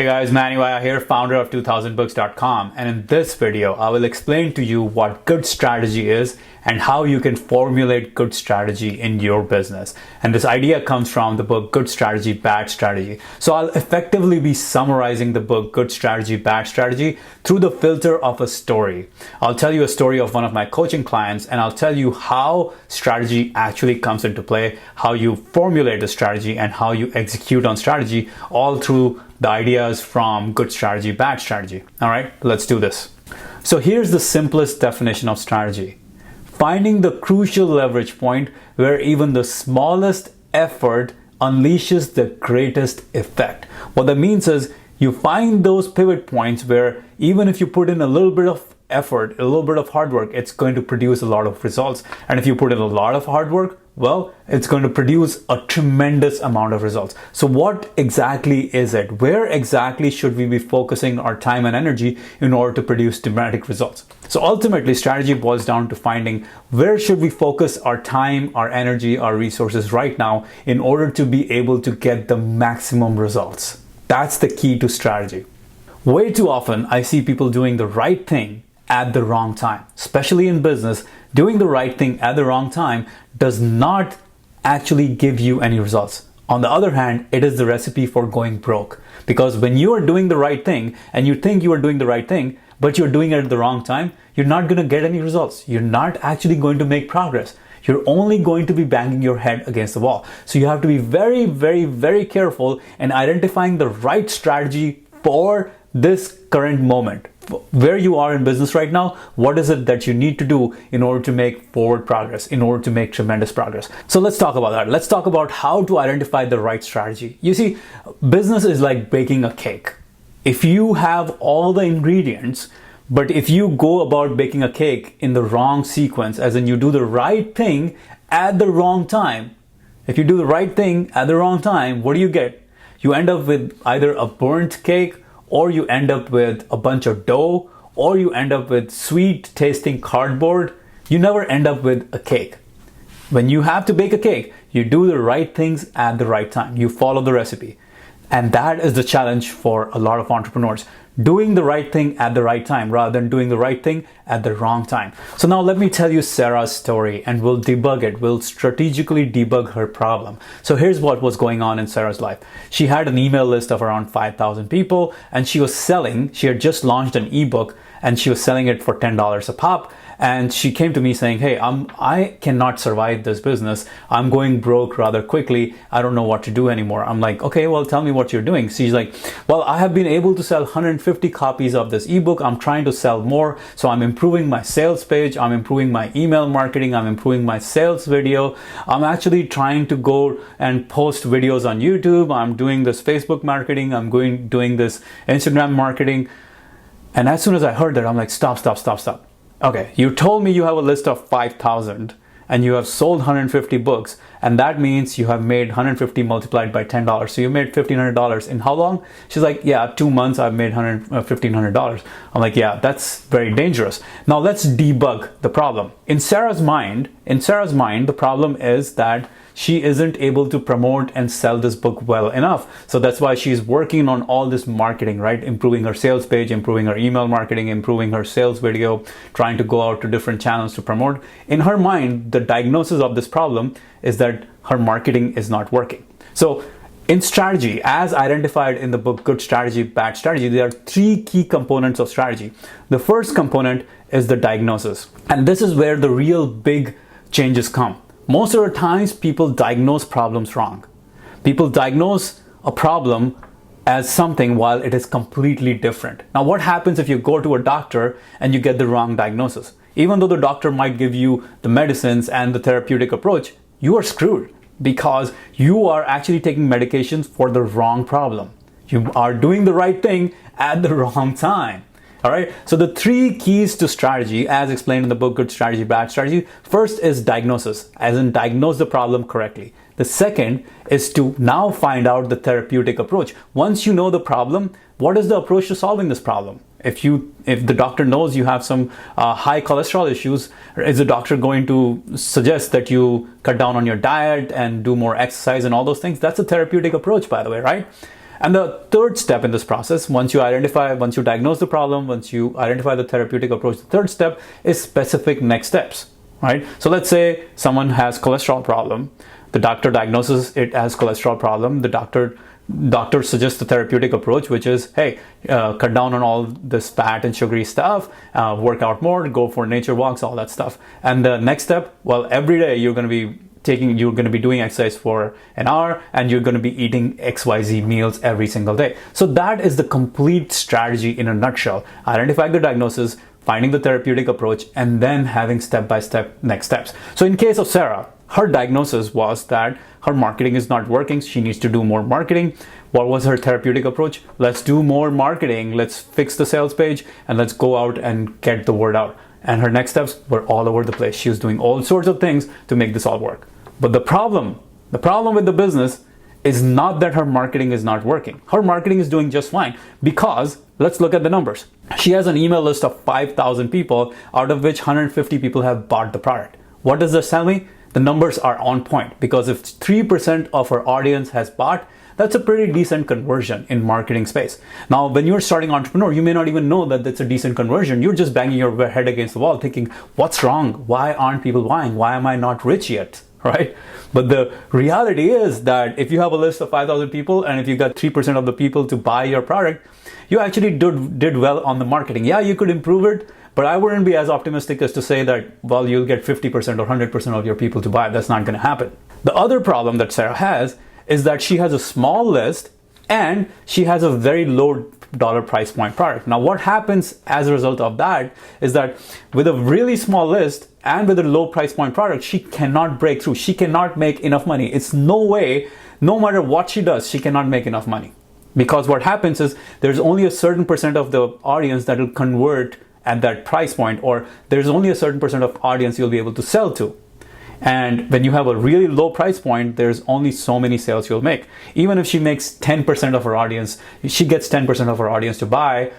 Hey guys, Manny Vaya here, founder of 2000books.com, and in this video I will explain to you what good strategy is and how you can formulate good strategy in your business. And this idea comes from the book Good Strategy, Bad Strategy. So I'll effectively be summarizing the book Good Strategy, Bad Strategy through the filter of a story. I'll tell you a story of one of my coaching clients, and I'll tell you how strategy actually comes into play, how you formulate the strategy, and how you execute on strategy, all through the ideas from Good Strategy, Bad Strategy. All right, let's do this. So here's the simplest definition of strategy. Finding the crucial leverage point where even the smallest effort unleashes the greatest effect. What that means is you find those pivot points where even if you put in a little bit of effort, a little bit of hard work, it's going to produce a lot of results. And if you put in a lot of hard work, well, it's going to produce a tremendous amount of results. So what exactly is it? Where exactly should we be focusing our time and energy in order to produce dramatic results? So ultimately, strategy boils down to finding where should we focus our time, our energy, our resources right now in order to be able to get the maximum results. That's the key to strategy. Way too often, I see people doing the right thing at the wrong time. Especially in business, doing the right thing at the wrong time does not actually give you any results. On the other hand, it is the recipe for going broke. Because when you are doing the right thing and you think you are doing the right thing, but you're doing it at the wrong time, you're not going to get any results. You're not actually going to make progress. You're only going to be banging your head against the wall. So you have to be very, very, very careful in identifying the right strategy for this current moment. Where you are in business right now, what is it that you need to do in order to make forward progress, in order to make tremendous progress? So let's talk about that. Let's talk about how to identify the right strategy. You see, business is like baking a cake. If you have all the ingredients, but if you go about baking a cake in the wrong sequence, as in you do the right thing at the wrong time, if you do the right thing at the wrong time, what do you get? You end up with either a burnt cake, or you end up with a bunch of dough, or you end up with sweet tasting cardboard. You never end up with a cake. When you have to bake a cake, you do the right things at the right time. You follow the recipe. And that is the challenge for a lot of entrepreneurs. Doing the right thing at the right time rather than doing the right thing at the wrong time. So now let me tell you Sarah's story and we'll debug it. We'll strategically debug her problem. So here's what was going on in Sarah's life. She had an email list of around 5,000 people and she had just launched an ebook and she was selling it for $10 a pop. And she came to me saying, hey, I cannot survive this business. I'm going broke rather quickly. I don't know what to do anymore. I'm like, okay, well, tell me what you're doing. She's like, well, I have been able to sell 150 copies of this ebook. I'm trying to sell more. So I'm improving my sales page. I'm improving my email marketing. I'm improving my sales video. I'm actually trying to go and post videos on YouTube. I'm doing this Facebook marketing. I'm doing this Instagram marketing. And as soon as I heard that, I'm like, stop. Okay, you told me you have a list of 5,000 and you have sold 150 books, and that means you have made 150 multiplied by $10. So you made $1,500 in how long? She's like, yeah, 2 months I've made $1,500. I'm like, yeah, that's very dangerous. Now let's debug the problem. In Sarah's mind, the problem is that she isn't able to promote and sell this book well enough. So that's why she's working on all this marketing, right? Improving her sales page, improving her email marketing, improving her sales video, trying to go out to different channels to promote. In her mind, the diagnosis of this problem is that her marketing is not working. So in strategy, as identified in the book Good Strategy, Bad Strategy, there are 3 key components of strategy. The first component is the diagnosis. And this is where the real big changes come. Most of the times, people diagnose problems wrong. People diagnose a problem as something while it is completely different. Now, what happens if you go to a doctor and you get the wrong diagnosis? Even though the doctor might give you the medicines and the therapeutic approach, you are screwed because you are actually taking medications for the wrong problem. You are doing the right thing at the wrong time. All right. So the 3 keys to strategy, as explained in the book Good Strategy, Bad Strategy, first is diagnosis, as in diagnose the problem correctly. The second is to now find out the therapeutic approach. Once you know the problem, what is the approach to solving this problem? If the doctor knows you have some high cholesterol issues, is the doctor going to suggest that you cut down on your diet and do more exercise and all those things? That's a therapeutic approach, by the way, right? And the third step in this process, once you diagnose the problem, once you identify the therapeutic approach, the third step is specific next steps, right? So let's say someone has cholesterol problem. The doctor diagnoses it as cholesterol problem. The doctor suggests the therapeutic approach, which is, hey, cut down on all this fat and sugary stuff, work out more, go for nature walks, all that stuff. And the next step, well, every day you're going to be doing exercise for an hour, and you're going to be eating XYZ meals every single day. So that is the complete strategy in a nutshell. Identifying the diagnosis, finding the therapeutic approach, and then having step-by-step next steps. So in case of Sarah, her diagnosis was that her marketing is not working. She needs to do more marketing. What was her therapeutic approach? Let's do more marketing. Let's fix the sales page, and let's go out and get the word out. And her next steps were all over the place. She was doing all sorts of things to make this all work. But the problem with the business is not that her marketing is not working. Her marketing is doing just fine, because let's look at the numbers. She has an email list of 5,000 people, out of which 150 people have bought the product. What does this tell me? The numbers are on point, because if 3% of her audience has bought, that's a pretty decent conversion in marketing space. Now, when you're starting entrepreneur, you may not even know that that's a decent conversion. You're just banging your head against the wall thinking, what's wrong? Why aren't people buying? Why am I not rich yet? Right? But the reality is that if you have a list of 5,000 people, and if you got 3% of the people to buy your product, you actually did well on the marketing. Yeah, you could improve it, but I wouldn't be as optimistic as to say that, well, you'll get 50% or 100% of your people to buy. That's not going to happen. The other problem that Sarah has is that she has a small list, and she has a very low dollar price point product. Now, what happens as a result of that is that with a really small list and with a low price point product, she cannot break through. She cannot make enough money. It's no way, no matter what she does, she cannot make enough money. Because what happens is there's only a certain percent of the audience that will convert at that price point, or there's only a certain percent of audience you'll be able to sell to. And when you have a really low price point, there's only so many sales you'll make. Even if she makes 10% of her audience, she gets 10% of her audience to buy,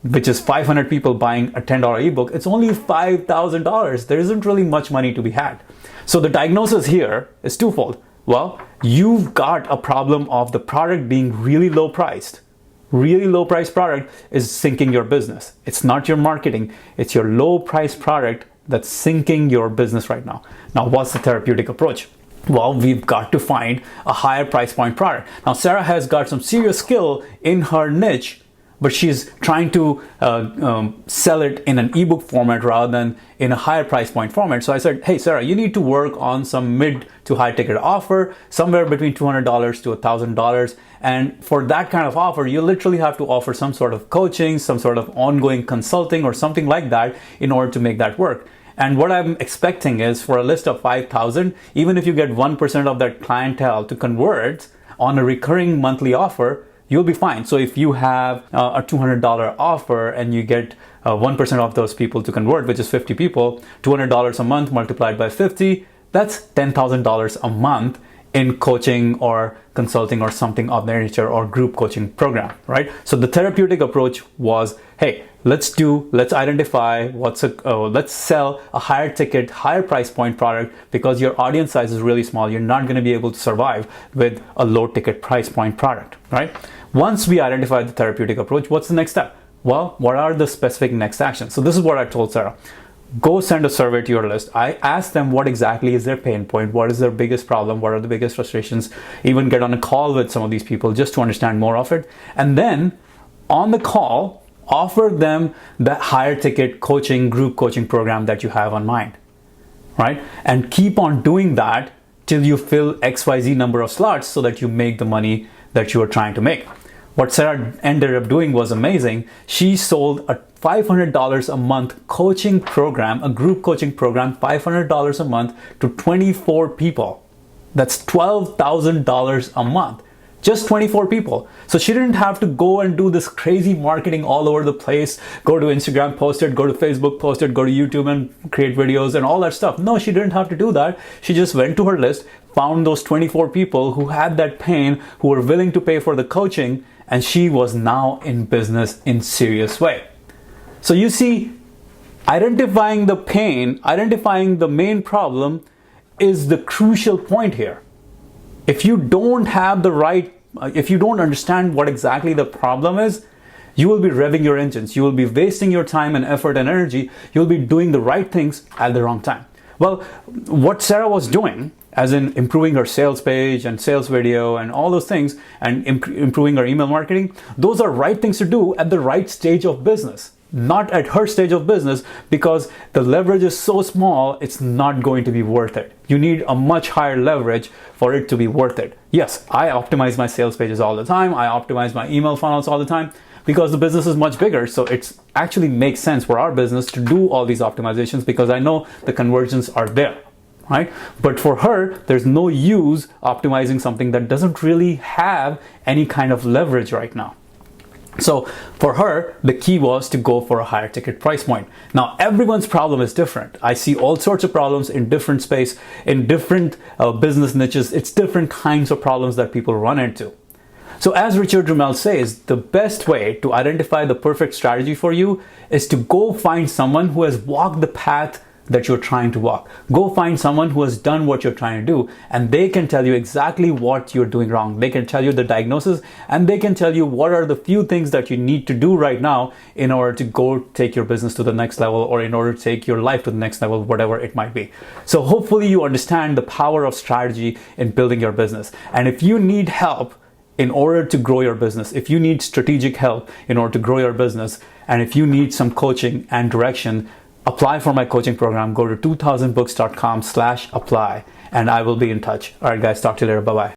which is 500 people buying a $10 ebook, it's only $5,000. There isn't really much money to be had. So the diagnosis here is twofold. Well, you've got a problem of the product being really low priced. Really low priced product is sinking your business. It's not your marketing, it's your low priced product that's sinking your business right now. Now, what's the therapeutic approach? Well, we've got to find a higher price point product. Now, Sarah has got some serious skill in her niche, but she's trying to sell it in an ebook format rather than in a higher price point format. So I said, hey, Sarah, you need to work on some mid to high ticket offer, somewhere between $200 to $1,000. And for that kind of offer, you literally have to offer some sort of coaching, some sort of ongoing consulting or something like that in order to make that work. And what I'm expecting is for a list of 5,000, even if you get 1% of that clientele to convert on a recurring monthly offer, you'll be fine. So if you have a $200 offer and you get 1% of those people to convert, which is 50 people, $200 a month multiplied by 50, that's $10,000 a month in coaching or consulting or something of that nature, or group coaching program, right? So the therapeutic approach was, hey, let's identify let's sell a higher ticket, higher price point product, because your audience size is really small. You're not going to be able to survive with a low ticket price point product, right? Once we identify the therapeutic approach, what's the next step? Well, what are the specific next actions? So this is what I told Sarah. Go send a survey to your list. I asked them what exactly is their pain point, what is their biggest problem, what are the biggest frustrations, even get on a call with some of these people just to understand more of it. And then on the call, offer them the higher ticket coaching, group coaching program that you have on mind, right? And keep on doing that till you fill XYZ number of slots so that you make the money that you are trying to make. What Sarah ended up doing was amazing. She sold a $500 a month coaching program, a group coaching program, $500 a month to 24 people. That's $12,000 a month. Just 24 people. So she didn't have to go and do this crazy marketing all over the place, go to Instagram, post it, go to Facebook, post it, go to YouTube and create videos and all that stuff. No, she didn't have to do that. She just went to her list, found those 24 people who had that pain, who were willing to pay for the coaching, and she was now in business in serious way. So you see, identifying the pain, identifying the main problem is the crucial point here. If you don't have the right if you don't understand what exactly the problem is, you will be revving your engines. You will be wasting your time and effort and energy. You'll be doing the right things at the wrong time. Well, what Sarah was doing, as in improving her sales page and sales video and all those things, and improving her email marketing, those are right things to do at the right stage of business. Not at her stage of business, because the leverage is so small, it's not going to be worth it. You need a much higher leverage for it to be worth it. Yes, I optimize my sales pages all the time. I optimize my email funnels all the time, because the business is much bigger. So it actually makes sense for our business to do all these optimizations, because I know the conversions are there, right? But for her, there's no use optimizing something that doesn't really have any kind of leverage right now. So for her, the key was to go for a higher ticket price point. Now, everyone's problem is different. I see all sorts of problems in different space, in different business niches. It's different kinds of problems that people run into. So as Richard Drummel says, the best way to identify the perfect strategy for you is to go find someone who has walked the path that you're trying to walk. Go find someone who has done what you're trying to do, and they can tell you exactly what you're doing wrong. They can tell you the diagnosis, and they can tell you what are the few things that you need to do right now in order to go take your business to the next level, or in order to take your life to the next level, whatever it might be. So hopefully you understand the power of strategy in building your business. And if you need help in order to grow your business, if you need strategic help in order to grow your business, and if you need some coaching and direction, apply for my coaching program. Go to 2000books.com/apply, and I will be in touch. All right, guys, talk to you later. Bye-bye.